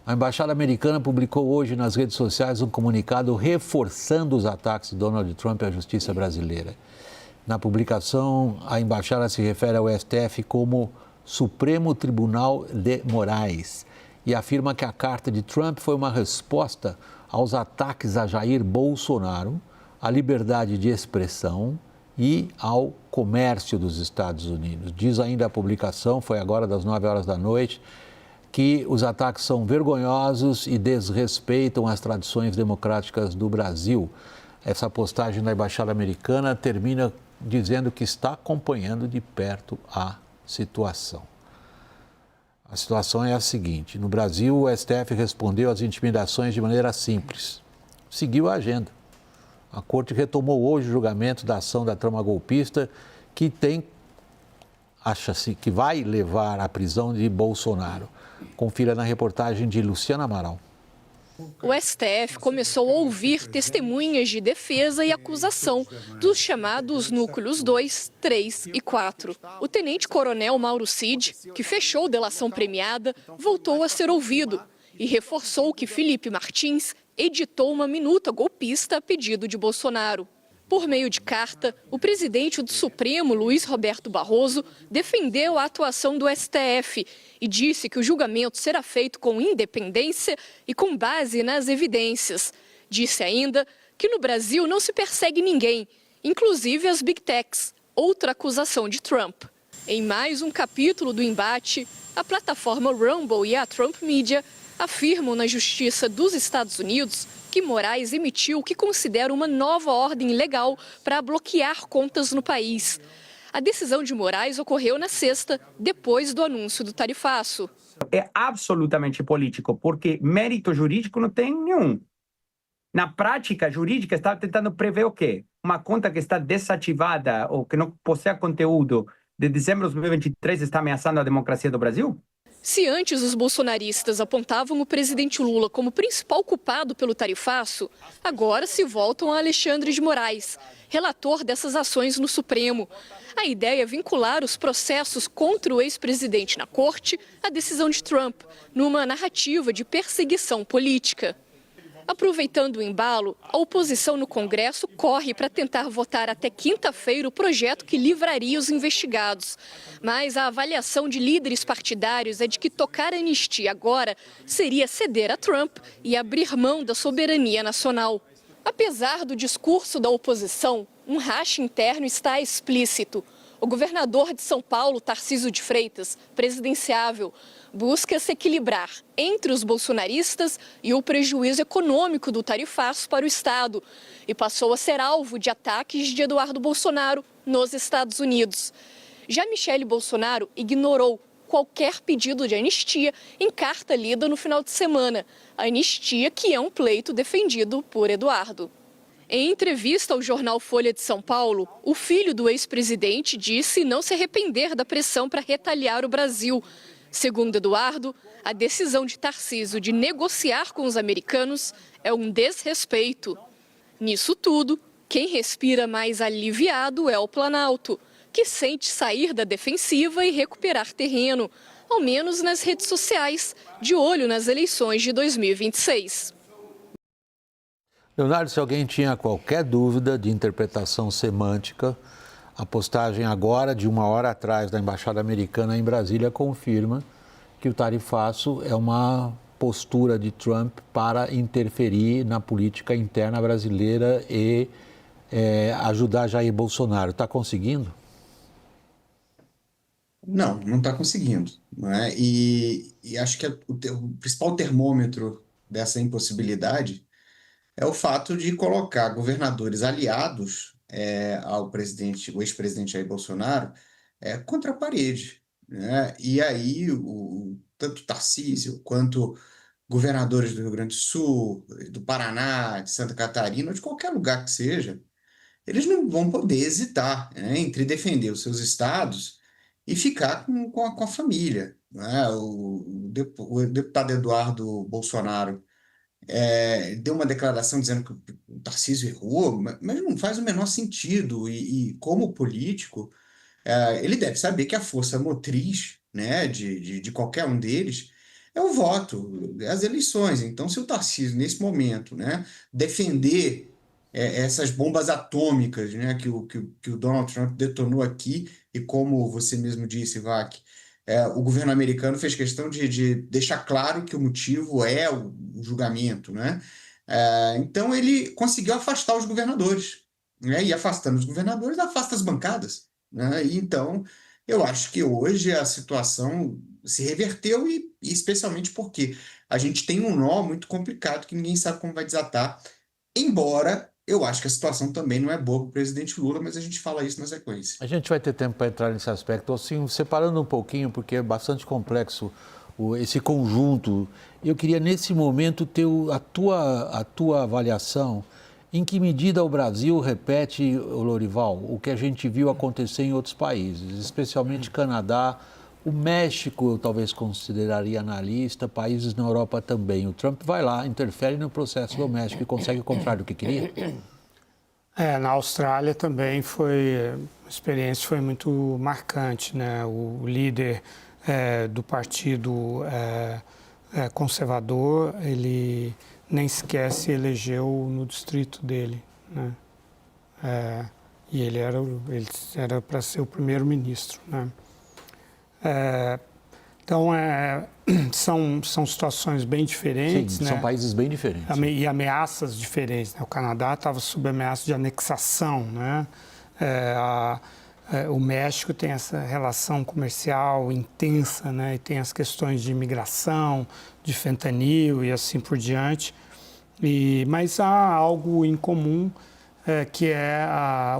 A embaixada americana publicou hoje nas redes sociais um comunicado reforçando os ataques de Donald Trump à justiça brasileira. Na publicação, a embaixada se refere ao STF como Supremo Tribunal de Morais e afirma que a carta de Trump foi uma resposta aos ataques a Jair Bolsonaro, à liberdade de expressão e ao comércio dos Estados Unidos. Diz ainda a publicação, foi agora das 9 horas da noite, que os ataques são vergonhosos e desrespeitam as tradições democráticas do Brasil. Essa postagem da Embaixada Americana termina dizendo que está acompanhando de perto a situação. A situação é a seguinte: no Brasil, o STF respondeu às intimidações de maneira simples. Seguiu a agenda. A Corte retomou hoje o julgamento da ação da trama golpista acha-se que vai levar à prisão de Bolsonaro. Confira na reportagem de Luciana Amaral. O STF começou a ouvir testemunhas de defesa e acusação dos chamados núcleos 2, 3 e 4. O tenente-coronel Mauro Cid, que fechou delação premiada, voltou a ser ouvido e reforçou que Felipe Martins editou uma minuta golpista a pedido de Bolsonaro. Por meio de carta, o presidente do Supremo, Luiz Roberto Barroso, defendeu a atuação do STF e disse que o julgamento será feito com independência e com base nas evidências. Disse ainda que no Brasil não se persegue ninguém, inclusive as Big Techs, outra acusação de Trump. Em mais um capítulo do embate, a plataforma Rumble e a Trump Media afirmam na Justiça dos Estados Unidos que Moraes emitiu o que considera uma nova ordem legal para bloquear contas no país. A decisão de Moraes ocorreu na sexta, depois do anúncio do tarifaço. É absolutamente político, porque mérito jurídico não tem nenhum. Na prática jurídica, está tentando prever o quê? Uma conta que está desativada ou que não possui conteúdo de dezembro de 2023 está ameaçando a democracia do Brasil? Se antes os bolsonaristas apontavam o presidente Lula como principal culpado pelo tarifaço, agora se voltam a Alexandre de Moraes, relator dessas ações no Supremo. A ideia é vincular os processos contra o ex-presidente na corte à decisão de Trump, numa narrativa de perseguição política. Aproveitando o embalo, a oposição no Congresso corre para tentar votar até quinta-feira o projeto que livraria os investigados. Mas a avaliação de líderes partidários é de que tocar anistia agora seria ceder a Trump e abrir mão da soberania nacional. Apesar do discurso da oposição, um racha interno está explícito. O governador de São Paulo, Tarcísio de Freitas, presidenciável, busca se equilibrar entre os bolsonaristas e o prejuízo econômico do tarifaço para o Estado e passou a ser alvo de ataques de Eduardo Bolsonaro nos Estados Unidos. Já Michele Bolsonaro ignorou qualquer pedido de anistia em carta lida no final de semana, a anistia que é um pleito defendido por Eduardo. Em entrevista ao jornal Folha de São Paulo, o filho do ex-presidente disse não se arrepender da pressão para retaliar o Brasil. Segundo Eduardo, a decisão de Tarcísio de negociar com os americanos é um desrespeito. Nisso tudo, quem respira mais aliviado é o Planalto, que sente sair da defensiva e recuperar terreno, ao menos nas redes sociais, de olho nas eleições de 2026. Leonardo, se alguém tinha qualquer dúvida de interpretação semântica, a postagem agora, de 1 hora atrás, da Embaixada Americana em Brasília, confirma que o tarifaço é uma postura de Trump para interferir na política interna brasileira e ajudar Jair Bolsonaro. Está conseguindo? Não, não está conseguindo, não é? E acho que o principal termômetro dessa impossibilidade é o fato de colocar governadores aliados ao o ex-presidente Jair Bolsonaro contra a parede, né? E aí, tanto Tarcísio quanto governadores do Rio Grande do Sul, do Paraná, de Santa Catarina, ou de qualquer lugar que seja, eles não vão poder hesitar, né, entre defender os seus estados e ficar com a família, né? O deputado Eduardo Bolsonaro deu uma declaração dizendo que o Tarcísio errou, mas não faz o menor sentido. E como político, ele deve saber que a força motriz, né, de qualquer um deles é o voto, as eleições. Então, se o Tarcísio, nesse momento, né, defender essas bombas atômicas, né, que o Donald Trump detonou aqui, e como você mesmo disse, Vac, o governo americano fez questão de deixar claro que o motivo é o julgamento, né? Então, ele conseguiu afastar os governadores, né? E afastando os governadores, afasta as bancadas, né? E então, eu acho que hoje a situação se reverteu e especialmente porque a gente tem um nó muito complicado que ninguém sabe como vai desatar, embora eu acho que a situação também não é boa para o presidente Lula, mas a gente fala isso na sequência. A gente vai ter tempo para entrar nesse aspecto, assim, separando um pouquinho, porque é bastante complexo esse conjunto. Eu queria, nesse momento, ter a tua avaliação. Em que medida o Brasil repete, Lorival, o que a gente viu acontecer em outros países, especialmente Canadá, o México eu talvez consideraria na lista, países na Europa também. O Trump vai lá, interfere no processo doméstico e consegue o contrário do que queria? Na Austrália também a experiência foi muito marcante, né? O líder do partido conservador, ele nem sequer se elegeu no distrito dele, né? E ele era para ser o primeiro-ministro, né? Então, são situações bem diferentes. Sim, né? São países bem diferentes. E ameaças diferentes. Né? O Canadá estava sob ameaça de anexação, né? O México tem essa relação comercial intensa, né? E tem as questões de imigração, de fentanil e assim por diante. Mas há algo em comum, que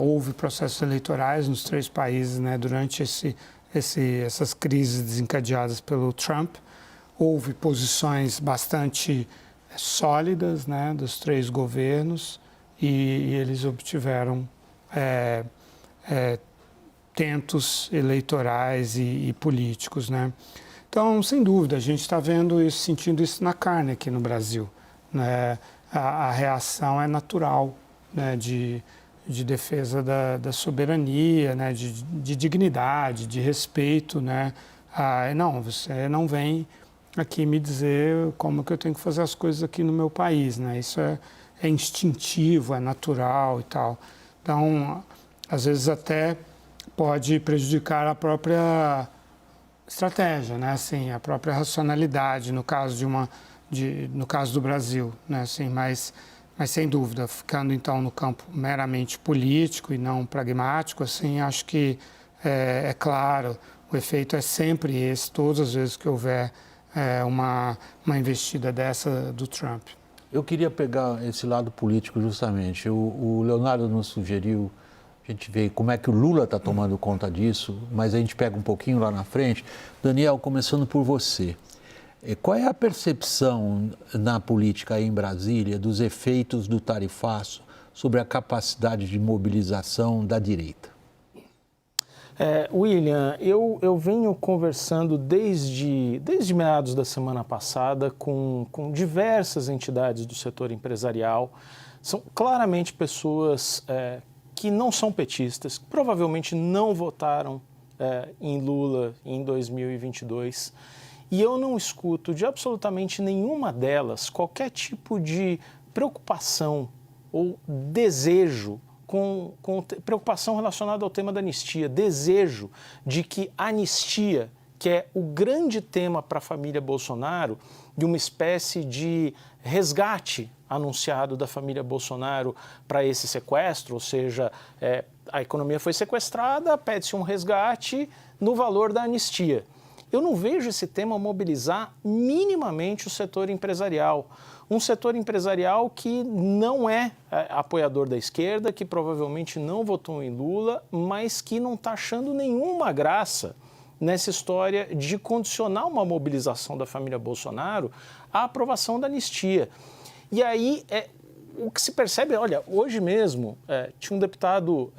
houve processos eleitorais nos 3 países, né? Durante essas crises desencadeadas pelo Trump. Houve posições bastante sólidas, né, dos 3 governos e eles obtiveram tentos eleitorais e políticos, né? Então, sem dúvida, a gente está vendo isso, sentindo isso na carne aqui no Brasil, né? A reação é natural, né, de defesa da soberania, né, de dignidade, de respeito, né? Não, você não vem aqui me dizer como que eu tenho que fazer as coisas aqui no meu país, né? Isso é instintivo, é natural e tal. Então, às vezes até pode prejudicar a própria estratégia, né? Assim, a própria racionalidade no caso no caso do Brasil, né? Assim, mas sem dúvida, ficando então no campo meramente político e não pragmático, assim, acho que é claro, o efeito é sempre esse, todas as vezes que houver uma investida dessa do Trump. Eu queria pegar esse lado político justamente. O Leonardo nos sugeriu, a gente vê como é que o Lula está tomando conta disso, mas a gente pega um pouquinho lá na frente. Daniel, começando por você. Qual é a percepção na política aí em Brasília dos efeitos do tarifaço sobre a capacidade de mobilização da direita? William, eu venho conversando desde meados da semana passada com diversas entidades do setor empresarial. São claramente pessoas que não são petistas, que provavelmente não votaram em Lula em 2022. E eu não escuto de absolutamente nenhuma delas qualquer tipo de preocupação ou desejo, preocupação relacionada ao tema da anistia, desejo de que a anistia, que é o grande tema para a família Bolsonaro, de uma espécie de resgate anunciado da família Bolsonaro para esse sequestro, ou seja, a economia foi sequestrada, pede-se um resgate no valor da anistia. Eu não vejo esse tema mobilizar minimamente o setor empresarial. Um setor empresarial que não é apoiador da esquerda, que provavelmente não votou em Lula, mas que não está achando nenhuma graça nessa história de condicionar uma mobilização da família Bolsonaro à aprovação da anistia. E aí, o que se percebe, olha, hoje mesmo tinha um deputado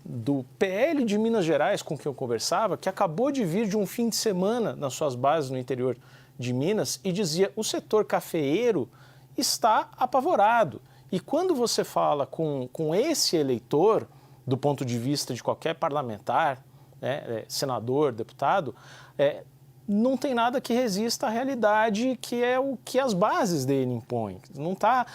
do PL de Minas Gerais com quem eu conversava, que acabou de vir de um fim de semana nas suas bases no interior de Minas e dizia: o setor cafeeiro está apavorado. E quando você fala com esse eleitor, do ponto de vista de qualquer parlamentar, senador, deputado, não tem nada que resista à realidade que é o que as bases dele impõem. Não tá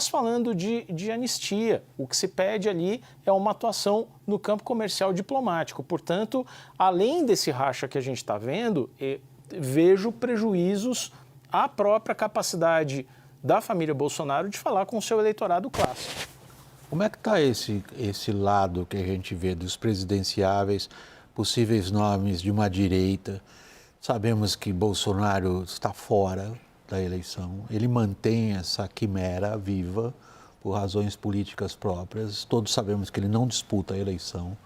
se falando de anistia. O que se pede ali é uma atuação no campo comercial diplomático. Portanto, além desse racha que a gente está vendo, vejo prejuízos à própria capacidade da família Bolsonaro de falar com o seu eleitorado clássico. Como é que está esse lado que a gente vê dos presidenciáveis, possíveis nomes de uma direita? Sabemos que Bolsonaro está fora da eleição, ele mantém essa quimera viva por razões políticas próprias, todos sabemos que ele não disputa a eleição,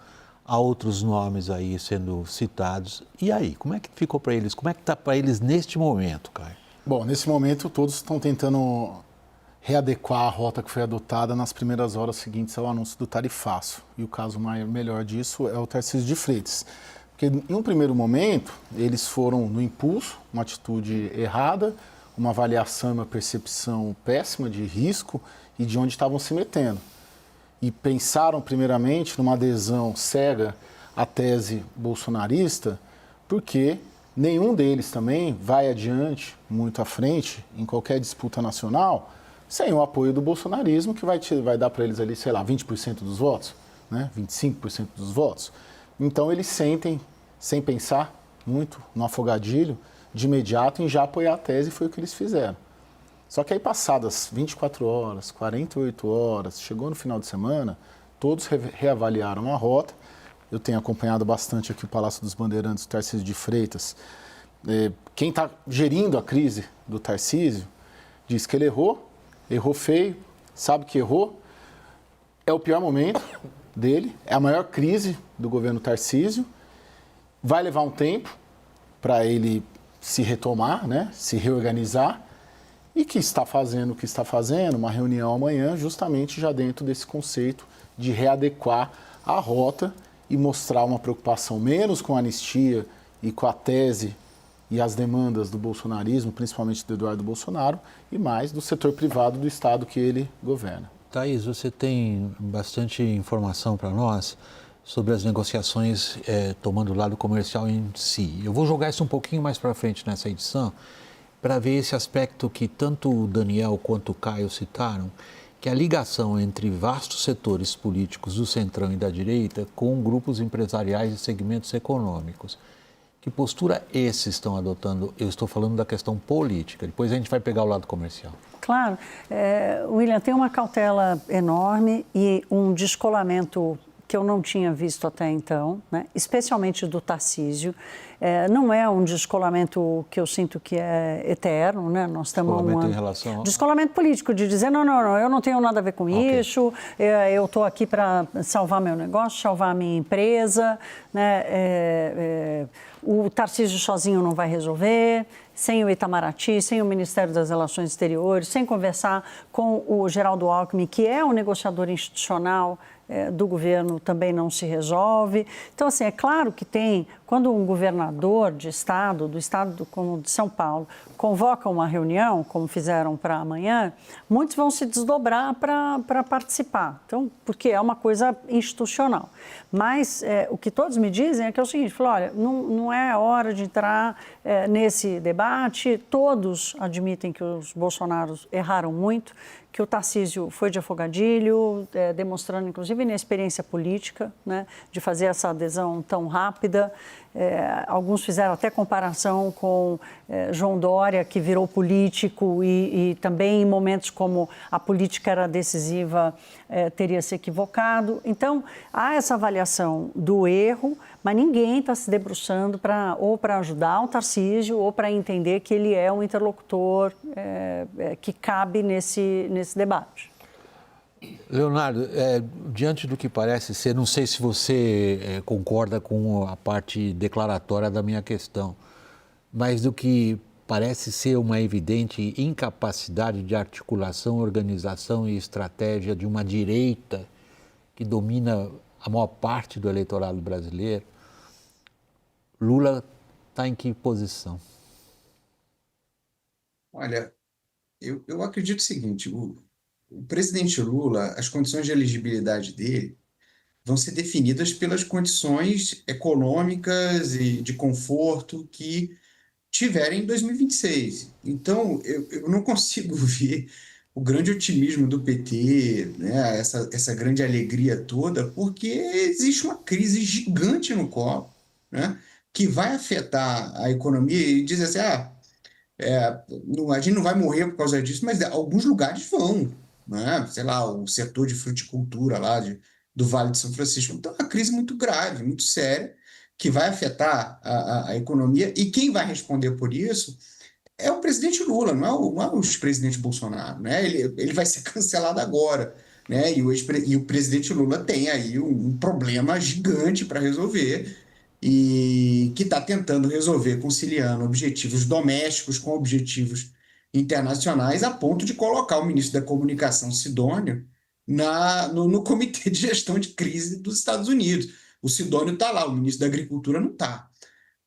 há outros nomes aí sendo citados, e aí, como é que ficou para eles, como é que está para eles neste momento, Caio? Bom, nesse momento todos estão tentando readequar a rota que foi adotada nas primeiras horas seguintes ao anúncio do tarifaço, e o caso melhor disso é o Tarcísio de Freitas. Porque, em um primeiro momento, eles foram no impulso, uma atitude errada, uma avaliação, uma percepção péssima de risco e de onde estavam se metendo. E pensaram, primeiramente, numa adesão cega à tese bolsonarista, porque nenhum deles também vai adiante, muito à frente, em qualquer disputa nacional, sem o apoio do bolsonarismo, que vai dar para eles ali, sei lá, 20% dos votos, né? 25% dos votos. Então, eles sentem, sem pensar muito, no afogadilho, de imediato, em já apoiar a tese, foi o que eles fizeram. Só que aí, passadas 24 horas, 48 horas, chegou no final de semana, todos reavaliaram a rota. Eu tenho acompanhado bastante aqui o Palácio dos Bandeirantes, o Tarcísio de Freitas. Quem está gerindo a crise do Tarcísio diz que ele errou feio, sabe que errou, é o pior momento dele, é a maior crise do governo Tarcísio, vai levar um tempo para ele se retomar, né, se reorganizar, e que está fazendo o que está fazendo, uma reunião amanhã, justamente já dentro desse conceito de readequar a rota e mostrar uma preocupação menos com a anistia e com a tese e as demandas do bolsonarismo, principalmente do Eduardo Bolsonaro, e mais do setor privado do Estado que ele governa. Thaís, você tem bastante informação para nós sobre as negociações tomando o lado comercial em si. Eu vou jogar isso um pouquinho mais para frente nessa edição, para ver esse aspecto que tanto o Daniel quanto o Caio citaram, que é a ligação entre vastos setores políticos do centrão e da direita com grupos empresariais e segmentos econômicos. Que postura esses estão adotando? Eu estou falando da questão política, depois a gente vai pegar o lado comercial. Claro. William, tem uma cautela enorme e um descolamento que eu não tinha visto até então, né? Especialmente do Tarcísio. Não é um descolamento que eu sinto que é eterno, né? Nós estamos em relação ao... Descolamento político, de dizer, não, eu não tenho nada a ver com isso, eu estou aqui para salvar meu negócio, salvar minha empresa, né? O Tarcísio sozinho não vai resolver, sem o Itamaraty, sem o Ministério das Relações Exteriores, sem conversar com o Geraldo Alckmin, que é o negociador institucional do governo, também não se resolve. Então, assim, é claro que quando um governador de estado, do estado como de São Paulo, convoca uma reunião, como fizeram para amanhã, muitos vão se desdobrar para participar. Então, porque é uma coisa institucional. Mas o que todos me dizem é que é o seguinte, olha, não é hora de entrar nesse debate, todos admitem que os Bolsonaros erraram muito, que o Tarcísio foi de afogadilho, demonstrando, inclusive, inexperiência política, né, de fazer essa adesão tão rápida. Alguns fizeram até comparação com João Dória, que virou político e também em momentos como a política era decisiva, teria se equivocado. Então, há essa avaliação do erro, mas ninguém está se debruçando ou para ajudar o Tarcísio ou para entender que ele é um interlocutor que cabe nesse debate. Leonardo, diante do que parece ser, não sei se você concorda com a parte declaratória da minha questão, mas do que parece ser uma evidente incapacidade de articulação, organização e estratégia de uma direita que domina a maior parte do eleitorado brasileiro, Lula está em que posição? Olha, eu acredito o seguinte, o presidente Lula, as condições de elegibilidade dele vão ser definidas pelas condições econômicas e de conforto que tiverem em 2026. Então, eu não consigo ver o grande otimismo do PT, né, essa grande alegria toda, porque existe uma crise gigante no colo, né, que vai afetar a economia e diz assim, a gente não vai morrer por causa disso, mas alguns lugares vão, né? Sei lá, o setor de fruticultura lá do Vale de São Francisco. Então, é uma crise muito grave, muito séria, que vai afetar a economia, e quem vai responder por isso é o presidente Lula, não é o ex-presidente Bolsonaro, né? Ele vai ser cancelado agora, né? E o presidente Lula tem aí um problema gigante para resolver e que está tentando resolver conciliando objetivos domésticos com objetivos internacionais, a ponto de colocar o ministro da Comunicação, Sidônio, no Comitê de Gestão de Crise dos Estados Unidos. O Sidônio está lá, o ministro da Agricultura não está.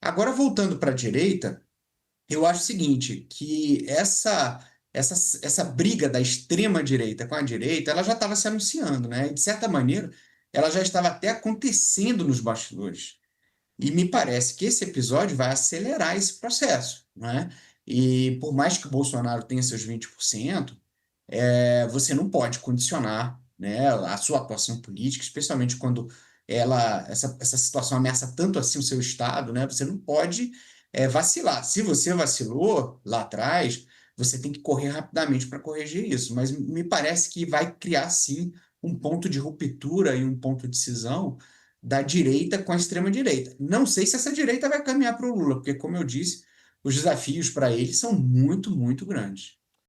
Agora, voltando para a direita, eu acho o seguinte, que essa briga da extrema-direita com a direita, ela já estava se anunciando, né? E, de certa maneira, ela já estava até acontecendo nos bastidores. E me parece que esse episódio vai acelerar esse processo, né? E por mais que o Bolsonaro tenha seus 20%, você não pode condicionar, né, a sua atuação política, especialmente quando essa situação ameaça tanto assim o seu Estado, né? Você não pode vacilar. Se você vacilou lá atrás, você tem que correr rapidamente para corrigir isso. Mas me parece que vai criar, sim, um ponto de ruptura e um ponto de cisão da direita com a extrema-direita. Não sei se essa direita vai caminhar para o Lula, porque, como eu disse, os desafios para ele são muito, muito grandes.